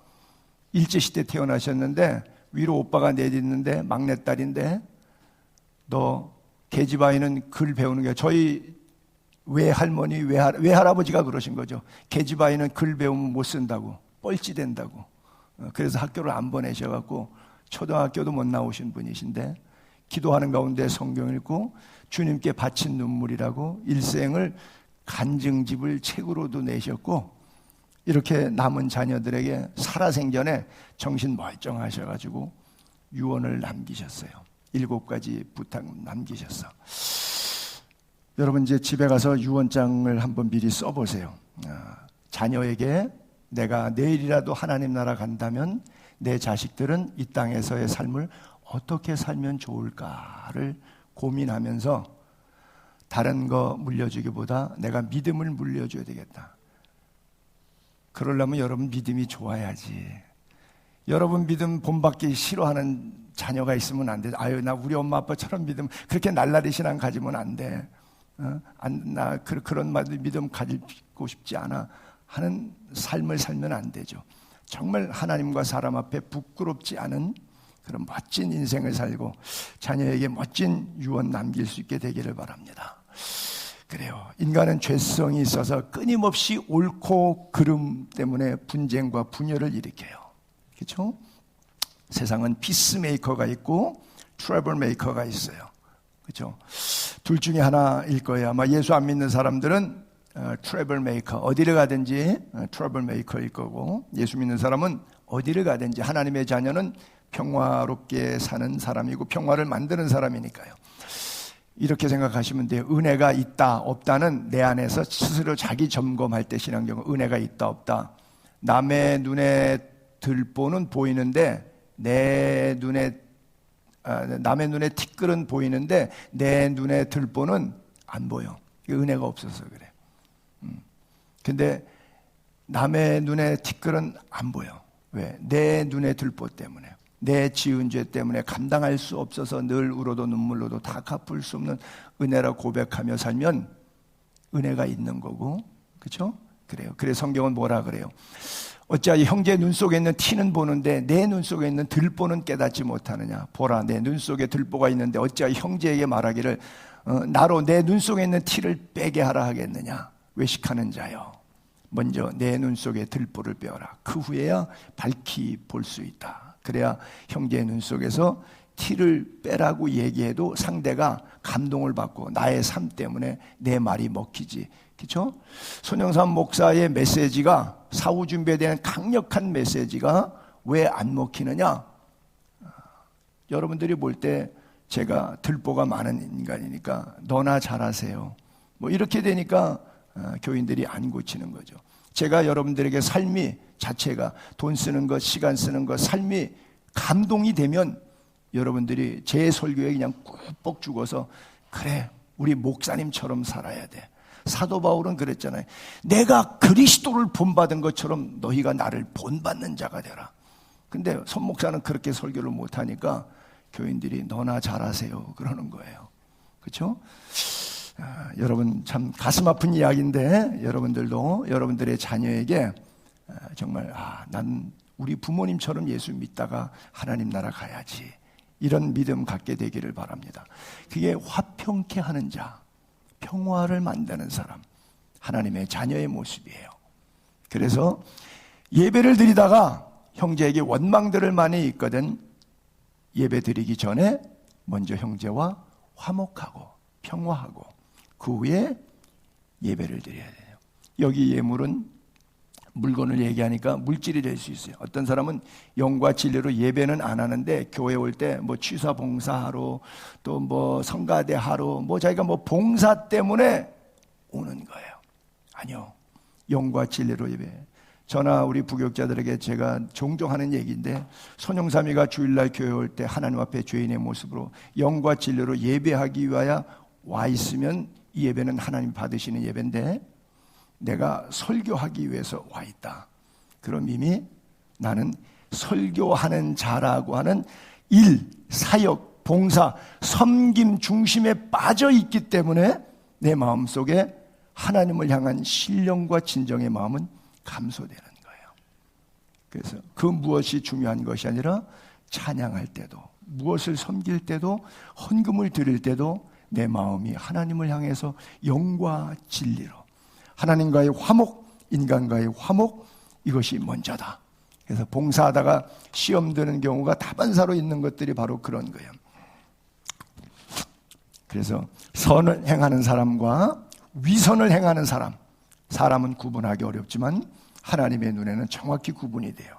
일제시대 태어나셨는데 위로 오빠가 넷 있는데 막내딸인데 너 계집아이는 글 배우는 게, 저희 외할머니, 외할아버지가 그러신 거죠. 계집아이는 글 배우면 못 쓴다고, 뻘찌된다고. 그래서 학교를 안 보내셔갖고 초등학교도 못 나오신 분이신데 기도하는 가운데 성경 읽고 주님께 바친 눈물이라고 일생을 간증집을 책으로도 내셨고, 이렇게 남은 자녀들에게 살아생전에 정신 멀쩡하셔가지고 유언을 남기셨어요. 7가지 부탁 남기셨어. 여러분 이제 집에 가서 유언장을 한번 미리 써보세요. 자녀에게 내가 내일이라도 하나님 나라 간다면 내 자식들은 이 땅에서의 삶을 어떻게 살면 좋을까를 고민하면서 다른 거 물려주기보다 내가 믿음을 물려줘야 되겠다. 그러려면 여러분 믿음이 좋아야지. 여러분 믿음 본받기 싫어하는 자녀가 있으면 안 돼. 아유, 나 우리 엄마 아빠처럼 믿음, 그렇게 날라리 신앙 가지면 안 돼. 나 그런 믿음 가지고 싶지 않아 하는 삶을 살면 안 되죠. 정말 하나님과 사람 앞에 부끄럽지 않은 그런 멋진 인생을 살고 자녀에게 멋진 유언 남길 수 있게 되기를 바랍니다. 그래요. 인간은 죄성이 있어서 끊임없이 옳고 그름 때문에 분쟁과 분열을 일으켜요. 그렇죠? 세상은 피스메이커가 있고 트러블 메이커가 있어요. 그렇죠? 둘 중에 하나일 거예요. 아마 예수 안 믿는 사람들은 트러블 메이커, 어디를 가든지 트러블 메이커일 거고, 예수 믿는 사람은 어디를 가든지 하나님의 자녀는 평화롭게 사는 사람이고 평화를 만드는 사람이니까요. 이렇게 생각하시면 돼요. 은혜가 있다 없다는 내 안에서 스스로 자기 점검할 때 신앙적으로 은혜가 있다 없다. 남의 눈에 들보는 보이는데 남의 눈에 티끌은 보이는데 내 눈에 들보는 안 보여. 은혜가 없어서 그래. 근데 남의 눈에 티끌은 안 보여. 왜? 내 눈에 들보 때문에, 내 지은 죄 때문에 감당할 수 없어서 늘 울어도 눈물로도 다 갚을 수 없는 은혜라 고백하며 살면 은혜가 있는 거고, 그렇죠? 그래요. 그래서 성경은 뭐라 그래요? 어찌하여 형제 눈 속에 있는 티는 보는데 내 눈 속에 있는 들보는 깨닫지 못하느냐. 보라, 내 눈 속에 들보가 있는데 어찌하여 형제에게 말하기를 나로 내 눈 속에 있는 티를 빼게 하라 하겠느냐. 외식하는 자여, 먼저 내 눈 속에 들보를 빼어라. 그 후에야 밝히 볼 수 있다. 그래야 형제의 눈 속에서 티를 빼라고 얘기해도 상대가 감동을 받고 나의 삶 때문에 내 말이 먹히지. 그렇죠? 손영삼 목사의 메시지가, 사후 준비에 대한 강력한 메시지가 왜 안 먹히느냐? 여러분들이 볼 때 제가 들보가 많은 인간이니까 너나 잘하세요. 뭐 이렇게 되니까 교인들이 안 고치는 거죠. 제가 여러분들에게 삶이 자체가 돈 쓰는 것, 시간 쓰는 것, 삶이 감동이 되면 여러분들이 제 설교에 그냥 꾹뻑 죽어서 그래, 우리 목사님처럼 살아야 돼. 사도 바울은 그랬잖아요. 내가 그리스도를 본받은 것처럼 너희가 나를 본받는 자가 되라. 근데 손 목사는 그렇게 설교를 못하니까 교인들이 너나 잘하세요 그러는 거예요. 그렇죠? 여러분 참 가슴 아픈 이야기인데 여러분들도 여러분들의 자녀에게 정말 난 우리 부모님처럼 예수 믿다가 하나님 나라 가야지, 이런 믿음 갖게 되기를 바랍니다. 그게 화평케 하는 자, 평화를 만드는 사람, 하나님의 자녀의 모습이에요. 그래서 예배를 드리다가 형제에게 원망들을 많이 있거든 예배 드리기 전에 먼저 형제와 화목하고 평화하고 그 후에 예배를 드려야 돼요. 여기 예물은 물건을 얘기하니까 물질이 될 수 있어요. 어떤 사람은 영과 진리로 예배는 안 하는데 교회 올 때 뭐 취사 봉사하러 또 뭐 성가대 하러 뭐 자기가 뭐 봉사 때문에 오는 거예요. 아니요, 영과 진리로 예배. 저나 우리 부교육자들에게 제가 종종 하는 얘기인데, 손영삼이가 주일날 교회 올 때 하나님 앞에 죄인의 모습으로 영과 진리로 예배하기 위하여 와 있으면 이 예배는 하나님 받으시는 예배인데, 내가 설교하기 위해서 와 있다. 그럼 이미 나는 설교하는 자라고 하는 일, 사역, 봉사, 섬김 중심에 빠져 있기 때문에 내 마음속에 하나님을 향한 신령과 진정의 마음은 감소되는 거예요. 그래서 그 무엇이 중요한 것이 아니라 찬양할 때도, 무엇을 섬길 때도, 헌금을 드릴 때도 내 마음이 하나님을 향해서 영과 진리로, 하나님과의 화목, 인간과의 화목, 이것이 먼저다. 그래서 봉사하다가 시험 드는 경우가 다반사로 있는 것들이 바로 그런 거예요. 그래서 선을 행하는 사람과 위선을 행하는 사람, 사람은 구분하기 어렵지만 하나님의 눈에는 정확히 구분이 돼요.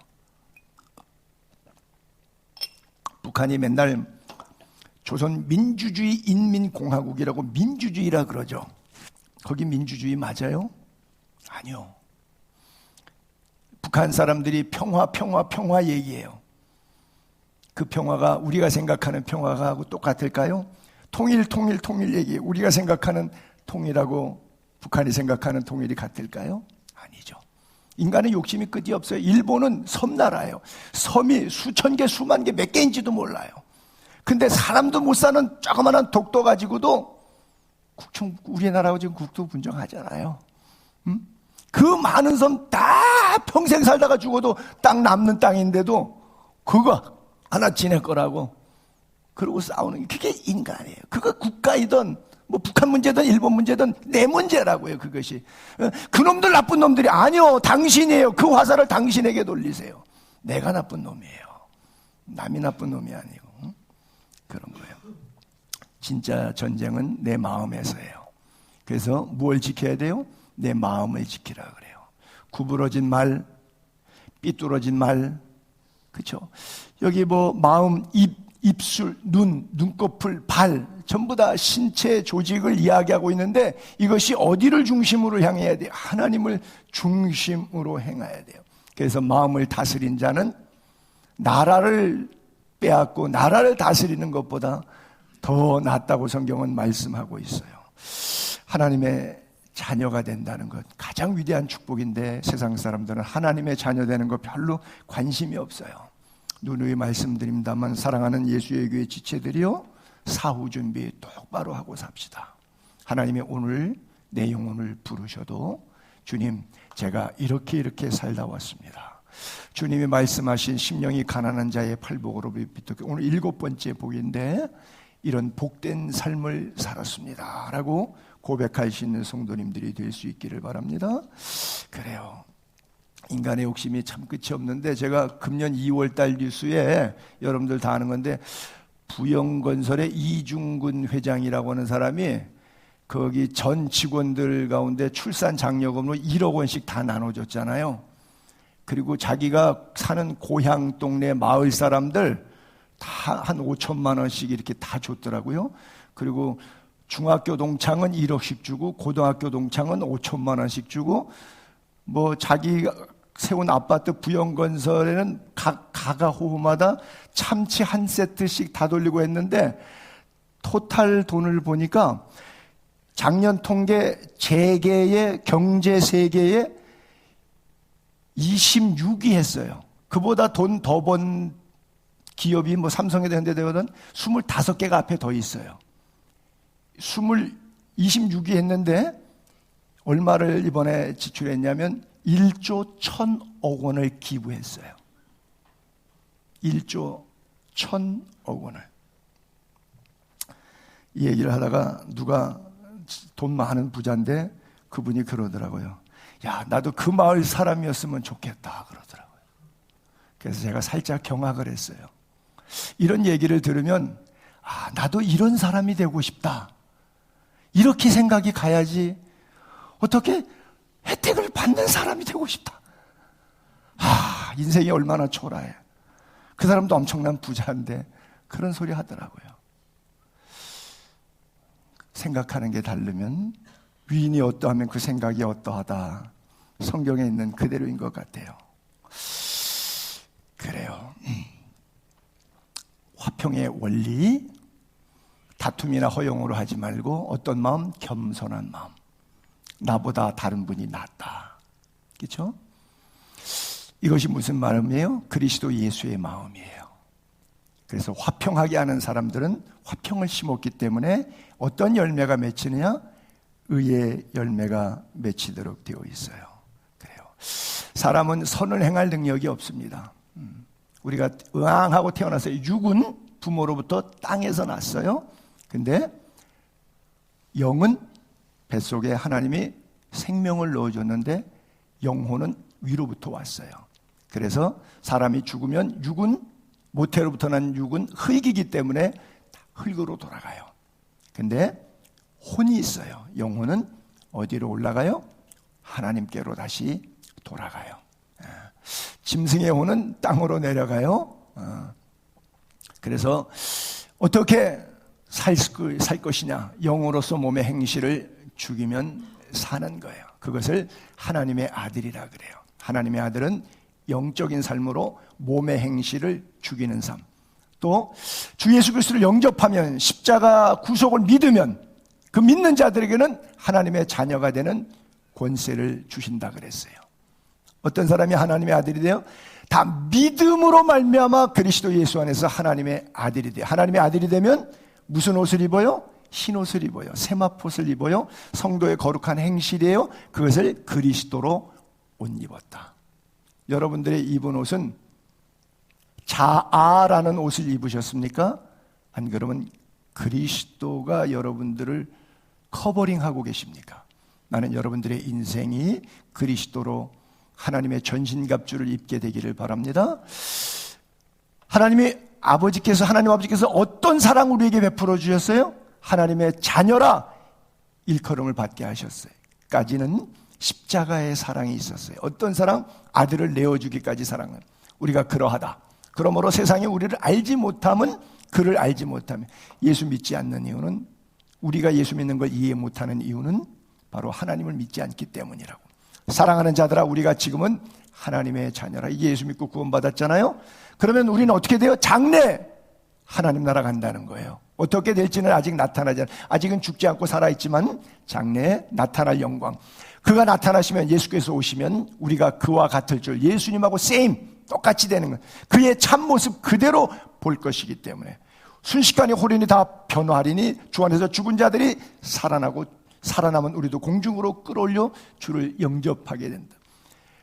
북한이 맨날 조선 민주주의 인민공화국이라고 민주주의라 그러죠. 거기 민주주의 맞아요? 아니요. 북한 사람들이 평화 얘기해요. 그 평화가 우리가 생각하는 평화하고 똑같을까요? 통일 얘기해요. 우리가 생각하는 통일하고 북한이 생각하는 통일이 같을까요? 아니죠. 인간의 욕심이 끝이 없어요. 일본은 섬나라예요. 섬이 수천 개, 수만 개, 몇 개인지도 몰라요. 근데 사람도 못 사는 조그마한 독도 가지고도 우리나라하고 지금 국토 분쟁하잖아요. 그 많은 섬 다 평생 살다가 죽어도 땅 남는 땅인데도 그거 하나 지낼 거라고 그러고 싸우는 게, 그게 인간이에요. 그거 국가이든 뭐 북한 문제든 일본 문제든 내 문제라고요. 그것이. 그놈들 나쁜 놈들이 아니요, 당신이에요. 그 화살을 당신에게 돌리세요. 내가 나쁜 놈이에요. 남이 나쁜 놈이 아니고. 그런 거예요. 진짜 전쟁은 내 마음에서예요. 그래서 뭘 지켜야 돼요? 내 마음을 지키라 그래요. 구부러진 말, 삐뚤어진 말, 그렇죠? 여기 뭐 마음, 입술, 눈꺼풀, 발, 전부 다 신체 조직을 이야기하고 있는데 이것이 어디를 중심으로 향해야 돼요? 하나님을 중심으로 행해야 돼요. 그래서 마음을 다스린 자는 나라를 빼앗고 나라를 다스리는 것보다 더 낫다고 성경은 말씀하고 있어요. 하나님의 자녀가 된다는 것 가장 위대한 축복인데 세상 사람들은 하나님의 자녀 되는 거 별로 관심이 없어요. 누누이 말씀드립니다만 사랑하는 예수의 교회 지체들이요, 사후 준비 똑바로 하고 삽시다. 하나님이 오늘 내 영혼을 부르셔도 주님, 제가 이렇게 살다 왔습니다. 주님이 말씀하신 심령이 가난한 자의 팔복으로 비토게, 오늘 7번째 복인데 이런 복된 삶을 살았습니다 라고 고백할 수 있는 성도님들이 될 수 있기를 바랍니다. 그래요. 인간의 욕심이 참 끝이 없는데, 제가 금년 2월달 뉴스에 여러분들 다 아는 건데 부영건설의 이중근 회장이라고 하는 사람이 거기 전 직원들 가운데 출산 장려금으로 1억 원씩 다 나눠줬잖아요. 그리고 자기가 사는 고향 동네 마을 사람들 다 한 5천만 원씩 이렇게 다 줬더라고요. 그리고 중학교 동창은 1억씩 주고 고등학교 동창은 5천만 원씩 주고 뭐 자기 세운 아파트 부영건설에는 각 가가호호마다 참치 한 세트씩 다 돌리고 했는데 토탈 돈을 보니까 작년 통계 재계의 경제 세계에 26위 했어요. 그보다 돈 더 번 기업이 뭐 삼성이든 현대되거든 25개가 앞에 더 있어요. 26위 했는데 얼마를 이번에 지출했냐면 1조 1,000억 원을 기부했어요. 1조 1,000억 원을. 이 얘기를 하다가 누가 돈 많은 부자인데 그분이 그러더라고요. 야, 나도 그 마을 사람이었으면 좋겠다 그러더라고요. 그래서 제가 살짝 경악을 했어요. 이런 얘기를 들으면 아, 나도 이런 사람이 되고 싶다. 이렇게 생각이 가야지 어떻게 혜택을 받는 사람이 되고 싶다. 아, 인생이 얼마나 초라해. 그 사람도 엄청난 부자인데 그런 소리 하더라고요. 생각하는 게 다르면 위인이 어떠하면 그 생각이 어떠하다. 성경에 있는 그대로인 것 같아요. 그래요. 화평의 원리, 다툼이나 허용으로 하지 말고 어떤 마음? 겸손한 마음. 나보다 다른 분이 낫다. 그렇죠? 이것이 무슨 마음이에요? 그리스도 예수의 마음이에요. 그래서 화평하게 하는 사람들은 화평을 심었기 때문에 어떤 열매가 맺히느냐? 의의 열매가 맺히도록 되어 있어요. 그래요. 사람은 선을 행할 능력이 없습니다. 우리가 의왕하고 태어나서 육은 부모로부터 땅에서 났어요. 근데 영은 뱃속에 하나님이 생명을 넣어줬는데 영혼은 위로부터 왔어요. 그래서 사람이 죽으면 육은 모태로부터 난 육은 흙이기 때문에 흙으로 돌아가요. 근데 혼이 있어요. 영혼은 어디로 올라가요? 하나님께로 다시 돌아가요. 짐승의 혼은 땅으로 내려가요. 그래서 어떻게 살 것이냐? 영으로서 몸의 행실을 죽이면 사는 거예요. 그것을 하나님의 아들이라 그래요. 하나님의 아들은 영적인 삶으로 몸의 행실을 죽이는 삶. 또 주 예수 그리스도를 영접하면 십자가 구속을 믿으면 그 믿는 자들에게는 하나님의 자녀가 되는 권세를 주신다 그랬어요. 어떤 사람이 하나님의 아들이 돼요? 다 믿음으로 말미암아 그리스도 예수 안에서 하나님의 아들이 돼요. 하나님의 아들이 되면 무슨 옷을 입어요? 흰 옷을 입어요. 세마포를 입어요. 성도의 거룩한 행실이에요. 그것을 그리스도로 옷 입었다. 여러분들의 입은 옷은 자아라는 옷을 입으셨습니까? 안 그러면 그리스도가 여러분들을 커버링하고 계십니까? 나는 여러분들의 인생이 그리스도로 하나님의 전신갑주를 입게 되기를 바랍니다. 하나님 아버지께서 어떤 사랑을 우리에게 베풀어 주셨어요? 하나님의 자녀라 일컬음을 받게 하셨어요. 까지는 십자가의 사랑이 있었어요. 어떤 사랑? 아들을 내어주기까지 사랑은. 우리가 그러하다. 그러므로 세상이 우리를 알지 못하면 그를 알지 못하면 예수 믿지 않는 이유는 우리가 예수 믿는 걸 이해 못하는 이유는 바로 하나님을 믿지 않기 때문이라고. 사랑하는 자들아 우리가 지금은 하나님의 자녀라. 이게 예수 믿고 구원받았잖아요. 그러면 우리는 어떻게 돼요? 장래 하나님 나라 간다는 거예요. 어떻게 될지는 아직 나타나지 않아요. 아직은 죽지 않고 살아있지만 장래에 나타날 영광. 그가 나타나시면 예수께서 오시면 우리가 그와 같을 줄 예수님하고 똑같이 되는 거예요. 그의 참모습 그대로 볼 것이기 때문에 순식간에 홀인이 다 변화하리니 주 안에서 죽은 자들이 살아남은 우리도 공중으로 끌어올려 주를 영접하게 된다.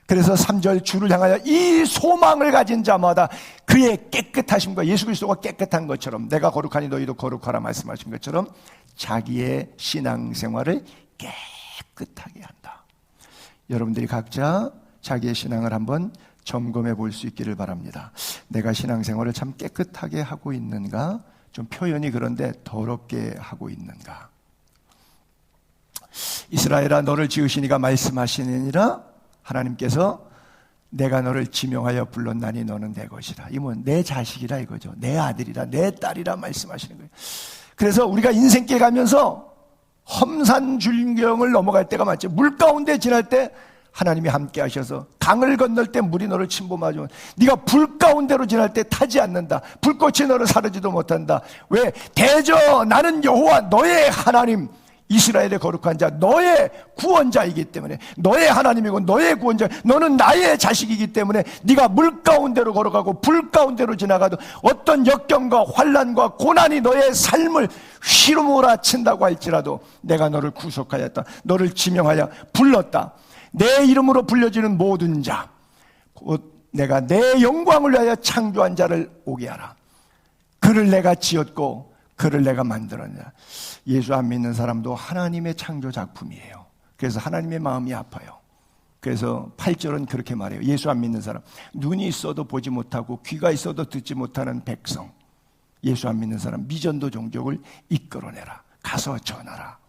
그래서 3절 주를 향하여 이 소망을 가진 자마다 그의 깨끗하심과 예수 그리스도가 깨끗한 것처럼 내가 거룩하니 너희도 거룩하라 말씀하신 것처럼 자기의 신앙생활을 깨끗하게 한다. 여러분들이 각자 자기의 신앙을 한번 점검해 볼 수 있기를 바랍니다. 내가 신앙생활을 참 깨끗하게 하고 있는가? 좀 표현이 그런데 더럽게 하고 있는가? 이스라엘아 너를 지으시니가 말씀하시느니라. 하나님께서 내가 너를 지명하여 불렀나니 너는 내 것이라. 이건 내 자식이라 이거죠. 내 아들이라, 내 딸이라 말씀하시는 거예요. 그래서 우리가 인생길 가면서 험산줄경을 넘어갈 때가 많죠. 물 가운데 지날 때 하나님이 함께 하셔서, 강을 건널 때 물이 너를 침범하죠. 네가 불 가운데로 지날 때 타지 않는다. 불꽃이 너를 사르지도 못한다. 왜? 대저 나는 여호와 너의 하나님, 이스라엘의 거룩한 자, 너의 구원자이기 때문에, 너의 하나님이고 너의 구원자, 너는 나의 자식이기 때문에 네가 물 가운데로 걸어가고 불 가운데로 지나가도 어떤 역경과 환난과 고난이 너의 삶을 휘몰아친다고 할지라도 내가 너를 구속하였다. 너를 지명하여 불렀다. 내 이름으로 불려지는 모든 자, 곧 내가 내 영광을 위하여 창조한 자를 오게 하라. 그를 내가 지었고 그를 내가 만들었냐. 예수 안 믿는 사람도 하나님의 창조 작품이에요. 그래서 하나님의 마음이 아파요. 그래서 8절은 그렇게 말해요. 예수 안 믿는 사람, 눈이 있어도 보지 못하고 귀가 있어도 듣지 못하는 백성, 예수 안 믿는 사람, 미전도 종족을 이끌어내라. 가서 전하라.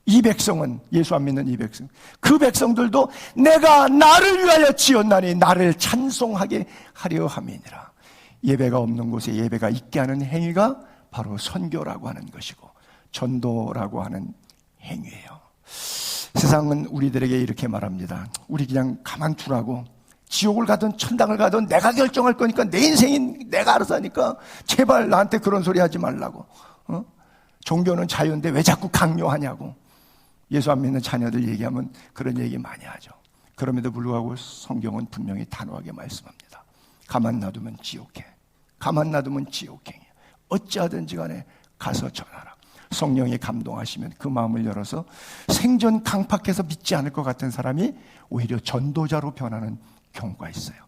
이 백성은, 예수 안 믿는 이 백성, 그 백성들도 내가 나를 위하여 지었나니 나를 찬송하게 하려 함이니라. 예배가 없는 곳에 예배가 있게 하는 행위가 바로 선교라고 하는 것이고 전도라고 하는 행위예요. 세상은 우리들에게 이렇게 말합니다. 우리 그냥 가만 두라고, 지옥을 가든 천당을 가든 내가 결정할 거니까, 내 인생인 내가 알아서 하니까 제발 나한테 그런 소리 하지 말라고. 종교는 자유인데 왜 자꾸 강요하냐고. 예수 안 믿는 자녀들 얘기하면 그런 얘기 많이 하죠. 그럼에도 불구하고 성경은 분명히 단호하게 말씀합니다. 가만 놔두면 지옥해. 가만 놔두면 지옥행이야. 어찌하든지 간에 가서 전하라. 성령이 감동하시면 그 마음을 열어서 생전 강팍해서 믿지 않을 것 같은 사람이 오히려 전도자로 변하는 경우가 있어요.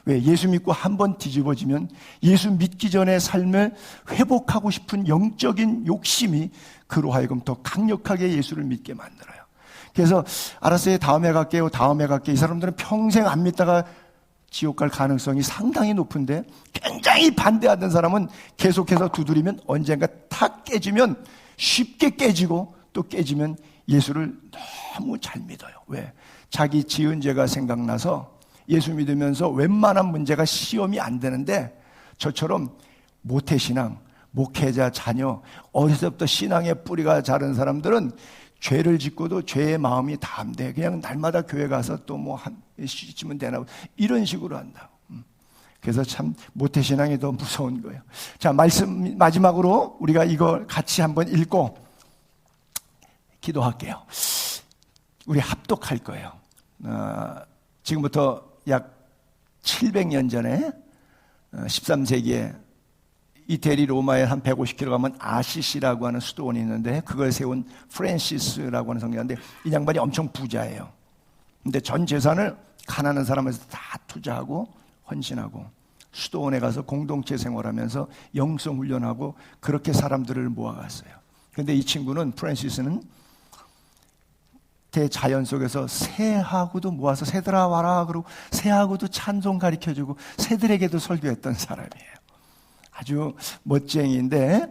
왜? 예수 믿고 한번 뒤집어지면 예수 믿기 전의 삶을 회복하고 싶은 영적인 욕심이 그로 하여금 더 강력하게 예수를 믿게 만들어요. 그래서 알았어요, 다음에 갈게요, 다음에 갈게요. 이 사람들은 평생 안 믿다가 지옥 갈 가능성이 상당히 높은데, 굉장히 반대하던 사람은 계속해서 두드리면 언젠가 탁 깨지면, 쉽게 깨지고 또 깨지면 예수를 너무 잘 믿어요. 왜? 자기 지은 죄가 생각나서 예수 믿으면서 웬만한 문제가 시험이 안 되는데, 저처럼 모태신앙, 목회자 자녀, 어려서부터 신앙의 뿌리가 자른 사람들은 죄를 짓고도 죄의 마음이 다 안 돼. 그냥 날마다 교회 가서 또 뭐 한 시쯤은 되나, 이런 식으로 한다고. 그래서 참 모태신앙이 더 무서운 거예요. 자, 말씀 마지막으로 우리가 이거 같이 한번 읽고 기도할게요. 우리 합독할 거예요. 지금부터 약 700년 전에 13세기에 이태리 로마에 한 150km 가면 아시시라고 하는 수도원이 있는데, 그걸 세운 프랜시스라고 하는 성경인데, 이 양반이 엄청 부자예요. 근데 전 재산을 가난한 사람에서 다 투자하고 헌신하고 수도원에 가서 공동체 생활하면서 영성 훈련하고 그렇게 사람들을 모아갔어요. 그런데 이 친구는, 프랜시스는 대자연 속에서 새하고도 모아서 새들아 와라 그러고 새하고도 찬송 가르쳐주고 새들에게도 설교했던 사람이에요. 아주 멋쟁이인데,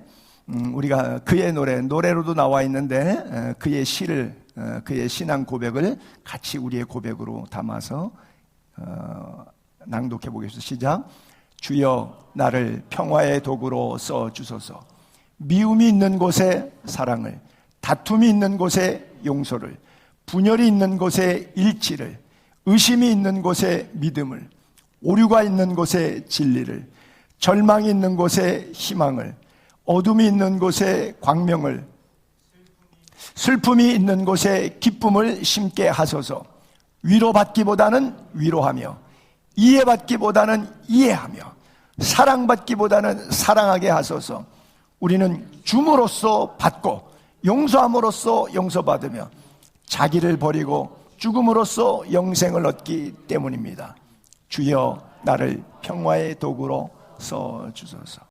우리가 그의 노래로도 나와 있는데, 그의 시를, 그의 신앙 고백을 같이 우리의 고백으로 담아서 낭독해 보겠습니다. 시작. 주여 나를 평화의 도구로 써주소서. 미움이 있는 곳에 사랑을, 다툼이 있는 곳에 용서를, 분열이 있는 곳에 일치를, 의심이 있는 곳에 믿음을, 오류가 있는 곳에 진리를, 절망이 있는 곳에 희망을, 어둠이 있는 곳에 광명을, 슬픔이 있는 곳에 기쁨을 심게 하소서. 위로받기보다는 위로하며, 이해받기보다는 이해하며, 사랑받기보다는 사랑하게 하소서. 우리는 줌으로써 받고 용서함으로써 용서받으며 자기를 버리고 죽음으로써 영생을 얻기 때문입니다. 주여 나를 평화의 도구로 써주소서.